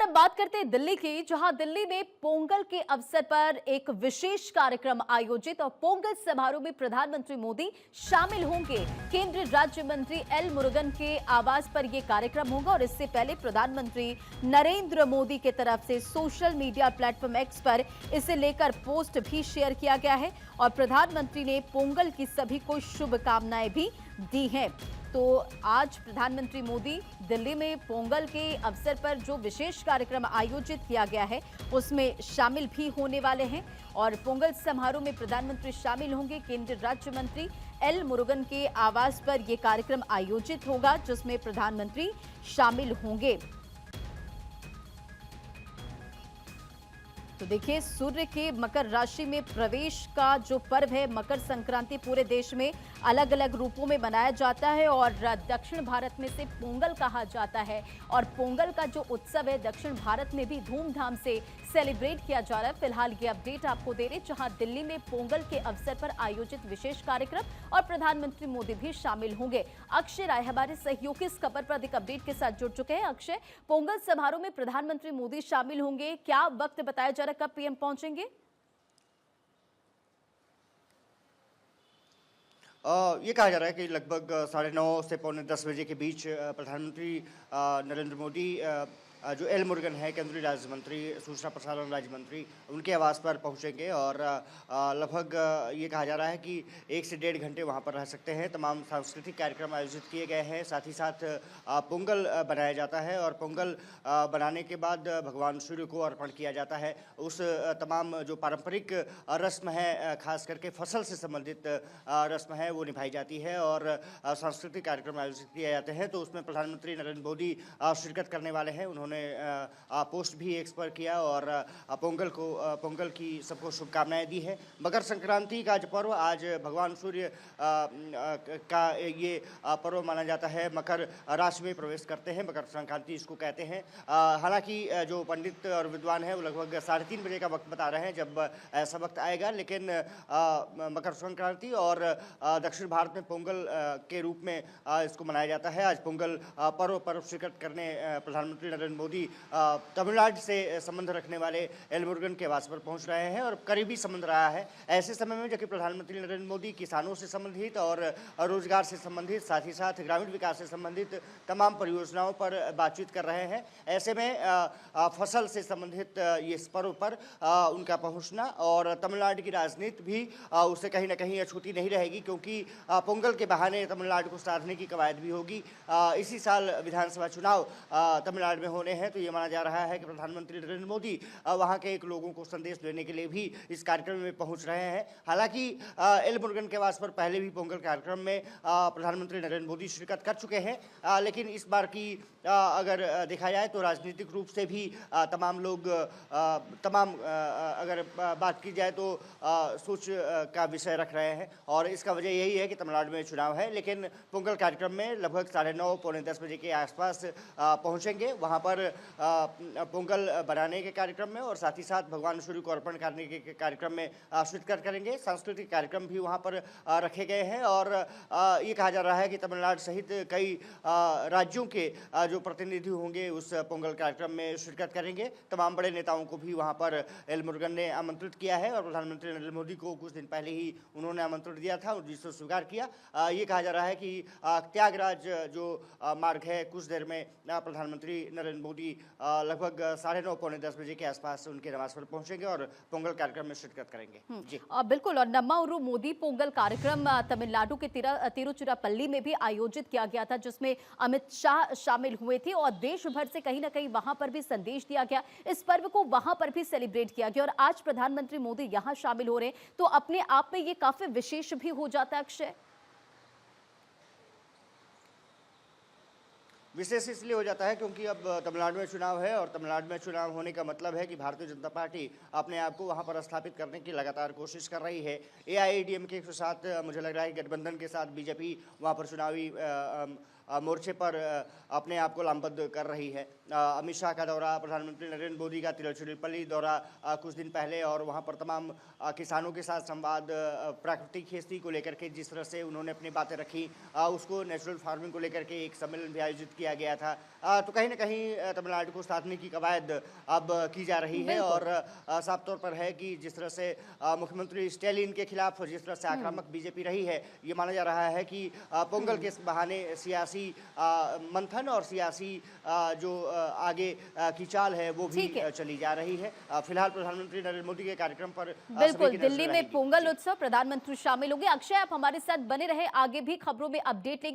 अब बात करते हैं दिल्ली की, जहां दिल्ली में पोंगल के अवसर पर एक विशेष कार्यक्रम आयोजित और पोंगल समारोह में प्रधानमंत्री मोदी शामिल होंगे। केंद्रीय राज्य मंत्री एल मुरुगन के आवास पर यह कार्यक्रम होगा और इससे पहले प्रधानमंत्री नरेंद्र मोदी की तरफ से सोशल मीडिया प्लेटफॉर्म एक्स पर इसे लेकर पोस्ट भी शेयर किया गया है और प्रधानमंत्री ने पोंगल की सभी को शुभकामनाएं भी दी हैं। तो आज प्रधानमंत्री मोदी दिल्ली में पोंगल के अवसर पर जो विशेष कार्यक्रम आयोजित किया गया है उसमें शामिल भी होने वाले हैं और पोंगल समारोह में प्रधानमंत्री शामिल होंगे। केंद्रीय राज्य मंत्री एल मुरुगन के आवास पर यह कार्यक्रम आयोजित होगा जिसमें प्रधानमंत्री शामिल होंगे। तो देखिए, सूर्य के मकर राशि में प्रवेश का जो पर्व है मकर संक्रांति पूरे देश में अलग अलग रूपों में मनाया जाता है और दक्षिण भारत में से पोंगल कहा जाता है और पोंगल का जो उत्सव है दक्षिण भारत में भी धूमधाम से सेलिब्रेट किया जा रहा है। फिलहाल ये अपडेट आपको दे रहे जहां दिल्ली में पोंगल के अवसर पर आयोजित विशेष कार्यक्रम और प्रधानमंत्री मोदी भी शामिल होंगे। अक्षय राय हमारे सहयोगी इस खबर पर अधिक अपडेट के साथ जुड़ चुके हैं। अक्षय, पोंगल समारोह में प्रधानमंत्री मोदी शामिल होंगे, क्या वक्त बताया जा रहा है, कब पीएम पहुंचेंगे? ये कहा जा रहा है कि लगभग 9:30 से पौने 10 बजे के बीच प्रधानमंत्री नरेंद्र मोदी जो एल मुरुगन है, केंद्रीय राज्य मंत्री, सूचना प्रसारण राज्य मंत्री, उनके आवास पर पहुंचेंगे और लगभग ये कहा जा रहा है कि 1 से 1.5 घंटे वहां पर रह सकते हैं। तमाम सांस्कृतिक कार्यक्रम आयोजित किए गए हैं, साथ ही साथ पोंगल बनाया जाता है और पोंगल बनाने के बाद भगवान सूर्य को अर्पण किया जाता है। उस तमाम जो पारंपरिक रस्म है, खास करके फसल से संबंधित रस्म है, वो निभाई जाती है और सांस्कृतिक कार्यक्रम आयोजित किए जाते हैं। तो उसमें प्रधानमंत्री नरेंद्र मोदी शिरकत करने वाले हैं। उन्होंने पोस्ट भी एक्स पर किया और पोंगल की सबको शुभकामनाएं दी है। मकर संक्रांति का जो पर्व, आज भगवान सूर्य का ये पर्व माना जाता है। मकर राशि में प्रवेश करते हैं, मकर संक्रांति इसको कहते हैं। हालांकि जो पंडित और विद्वान हैं वो लगभग 3:30 बजे का वक्त बता रहे हैं जब ऐसा वक्त आएगा, लेकिन मकर संक्रांति और दक्षिण भारत में पोंगल के रूप में इसको मनाया जाता है। आज पोंगल पर्व शिरकत करने प्रधानमंत्री नरेंद्र मोदी तमिलनाडु से संबंध रखने वाले एल मुरुगन के आवास पर पहुंच रहे हैं और करीबी संबंध रहा है। ऐसे समय में जबकि प्रधानमंत्री नरेंद्र मोदी किसानों से संबंधित और रोजगार से संबंधित, साथ ही साथ ग्रामीण विकास से संबंधित तमाम परियोजनाओं पर बातचीत कर रहे हैं। ऐसे में फसल से संबंधित ये इस पर्व पर उनका पहुंचना और तमिलनाडु की राजनीति भी उससे कहीं ना कहीं अछूती नहीं रहेगी, क्योंकि पोंगल के बहाने तमिलनाडु को साधने की कवायद भी होगी। इसी साल विधानसभा चुनाव तमिलनाडु में होने हैं, तो ये माना जा रहा है कि प्रधानमंत्री नरेंद्र मोदी वहां के एक लोगों को संदेश देने के लिए भी इस कार्यक्रम में पहुंच रहे हैं। हालांकि एल मुरुगन के आवास पर पहले भी पोंगल कार्यक्रम में प्रधानमंत्री नरेंद्र मोदी शिरकत कर चुके हैं, लेकिन इस बार की अगर देखा जाए तो राजनीतिक रूप से भी तमाम लोग अगर बात की जाए तो सोच का विषय रख रहे हैं और इसका वजह यही है कि तमिलनाडु में चुनाव है। लेकिन पोंगल कार्यक्रम में लगभग 9:30 पौने 10 बजे के आसपास पहुंचेंगे। वहां पर पोंगल बनाने के कार्यक्रम में और साथ ही साथ भगवान सूर्य को अर्पण करने के कार्यक्रम में शिरकत करेंगे। सांस्कृतिक कार्यक्रम भी वहां पर रखे गए हैं और ये कहा जा रहा है कि तमिलनाडु सहित कई राज्यों के जो प्रतिनिधि होंगे उस पोंगल कार्यक्रम में शिरकत करेंगे। तमाम बड़े नेताओं को भी वहां पर एल मुरुगन ने आमंत्रित किया है और प्रधानमंत्री नरेंद्र मोदी को कुछ दिन पहले ही उन्होंने आमंत्रण दिया था, जिसको स्वीकार किया। ये कहा जा रहा है कि त्यागराज जो मार्ग है, कुछ देर में प्रधानमंत्री नरेंद्र मोदी लगभग 9:30 पौने 10 बजे के आसपास उनके निवास पर पहुंचेंगे और पोंगल कार्यक्रम में शिरकत करेंगे। जी बिल्कुल। और नम्माउरु मोदी पोंगल कार्यक्रम तमिलनाडु के तिरुचिरापल्ली में भी आयोजित किया गया था, जिसमें अमित शाह शामिल हुए थे और देश भर से कहीं ना कहीं वहां पर भी संदेश दिया गया, इस पर्व को वहां पर भी सेलिब्रेट किया गया और आज प्रधानमंत्री मोदी यहां शामिल हो रहे हैं, तो अपने आप में ये काफी विशेष भी हो जाता है। अक्षय, विशेष इसलिए हो जाता है क्योंकि अब तमिलनाडु में चुनाव है और तमिलनाडु में चुनाव होने का मतलब है कि भारतीय जनता पार्टी अपने आप को वहां पर स्थापित करने की लगातार कोशिश कर रही है। एआईएडीएमके के साथ मुझे लग रहा है गठबंधन के साथ बीजेपी वहां पर चुनावी मोर्चे पर अपने आप को लामबद्ध कर रही है। अमित शाह का दौरा, प्रधानमंत्री नरेंद्र मोदी का तिरुचिरापल्ली दौरा कुछ दिन पहले, और वहां पर तमाम किसानों के साथ संवाद, प्राकृतिक खेती को लेकर के जिस तरह से उन्होंने अपनी बातें रखी, उसको नेचुरल फार्मिंग को लेकर के एक सम्मेलन भी आयोजित किया गया था। तो कहीं ना कहीं तमिलनाडु को साधने की कवायद अब की जा रही है, और साफ तौर पर है कि जिस तरह से मुख्यमंत्री स्टैलिन के खिलाफ जिस तरह से आक्रामक बीजेपी रही है, ये माना जा रहा है कि पोंगल के इस बहाने सियासी मंथन और सियासी जो आगे की चाल है वो भी ठीक है। चली जा रही है। फिलहाल प्रधानमंत्री नरेंद्र मोदी के कार्यक्रम पर बिल्कुल, सभी की नजर दिल्ली में रहेगी। पोंगल जी। उत्सव, प्रधानमंत्री शामिल होंगे। अक्षय, आप हमारे साथ बने रहे, आगे भी खबरों में अपडेट लेंगे।